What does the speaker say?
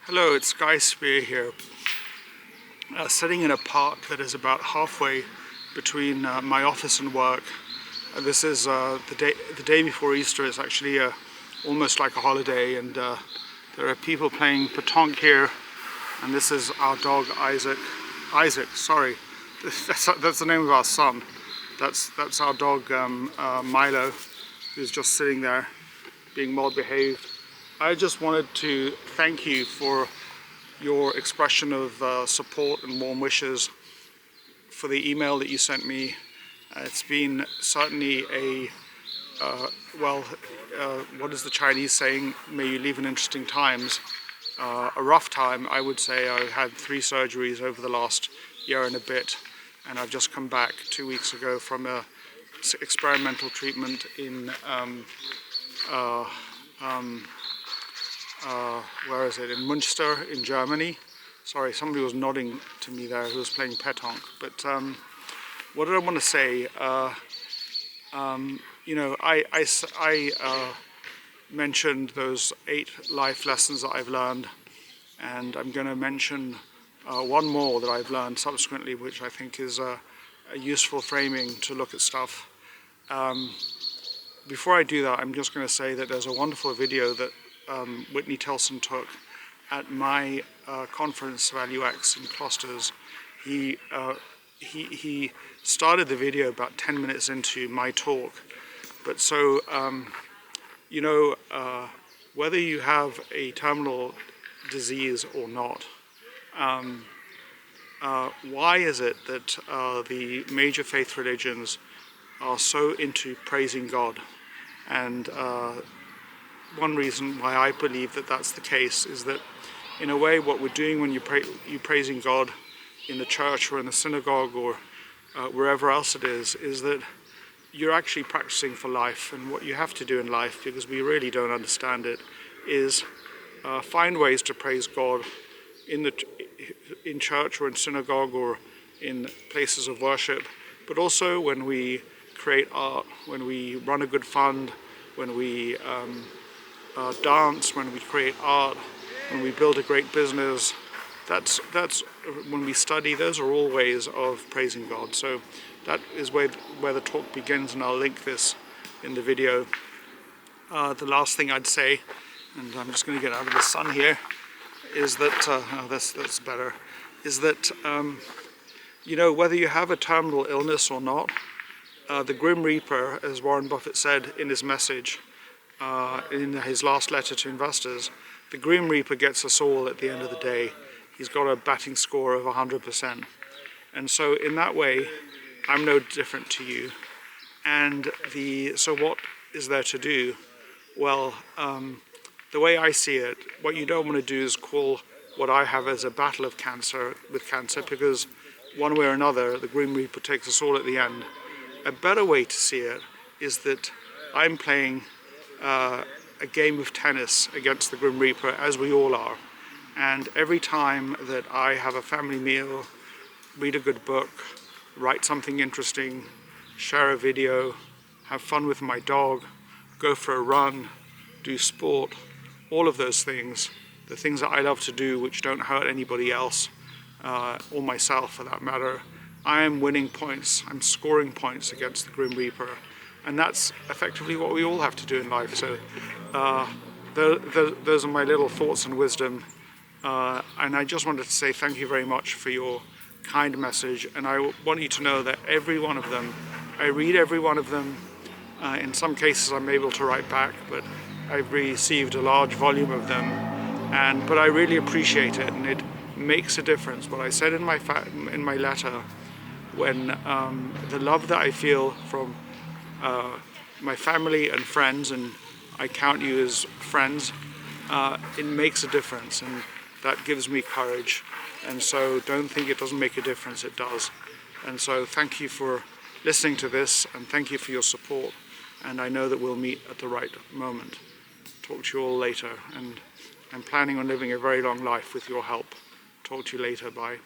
Hello, it's Guy Spier here, sitting in a park that is about halfway between my office and work. This is the day before Easter. It's actually almost like a holiday, and there are people playing petanque here, and this is our dog Isaac, sorry, that's the name of our son. That's our dog Milo, who's just sitting there being well behaved. I just wanted to thank you for your expression of support and warm wishes, for the email that you sent me. It's been certainly a, what is the Chinese saying? May you live in interesting times. A rough time, I would say. I had 3 surgeries over the last year and a bit, and I've just come back 2 weeks ago from a experimental treatment in where is it? In Münster, in Germany. Sorry, somebody was nodding to me there who was playing petanque. But what did I want to say? You know, I mentioned those 8 life lessons that I've learned, and I'm going to mention one more that I've learned subsequently, which I think is a useful framing to look at stuff. Before I do that, I'm just going to say that there's a wonderful video that Whitney Tilson took at my conference, VALUExKlosters. He started the video about 10 minutes into my talk. But so, you know, whether you have a terminal disease or not, why is it that the major faith religions are so into praising God? And one reason why I believe that that's the case is that, in a way, what we're doing when you're praising God in the church or in the synagogue or wherever else it is that you're actually practicing for life. And what you have to do in life, because we really don't understand it, is find ways to praise God in church or in synagogue or in places of worship, but also when we create art, when we run a good fund, when we dance, when we create art, when we build a great business. That's when we study. Those are all ways of praising God. So that is where the talk begins, and I'll link this in the video. The last thing I'd say, and I'm just going to get out of the sun here, is that that's better. Is that you know, whether you have a terminal illness or not, the Grim Reaper, as Warren Buffett said in his message, in his last letter to investors, the Grim Reaper gets us all at the end of the day. He's got a batting score of 100%. And so in that way, I'm no different to you. And so what is there to do? Well, the way I see it, what you don't want to do is call what I have as a battle of cancer with cancer, because one way or another, the Grim Reaper takes us all at the end. A better way to see it is that I'm playing a game of tennis against the Grim Reaper, as we all are. And every time that I have a family meal, read a good book, write something interesting, share a video, have fun with my dog, go for a run, do sport, all of those things, the things that I love to do which don't hurt anybody else, or myself for that matter, I am winning points, I'm scoring points against the Grim Reaper. And that's effectively what we all have to do in life. So those are my little thoughts and wisdom. And I just wanted to say thank you very much for your kind message. And I want you to know that every one of them, I read every one of them. In some cases I'm able to write back, but I've received a large volume of them. But I really appreciate it, and it makes a difference. What I said in my letter, when the love that I feel from my family and friends, and I count you as friends, it makes a difference, and that gives me courage. And so don't think it doesn't make a difference, it does. And so thank you for listening to this, and thank you for your support, and I know that we'll meet at the right moment. Talk to you all later, and I'm planning on living a very long life with your help. Talk to you later, bye.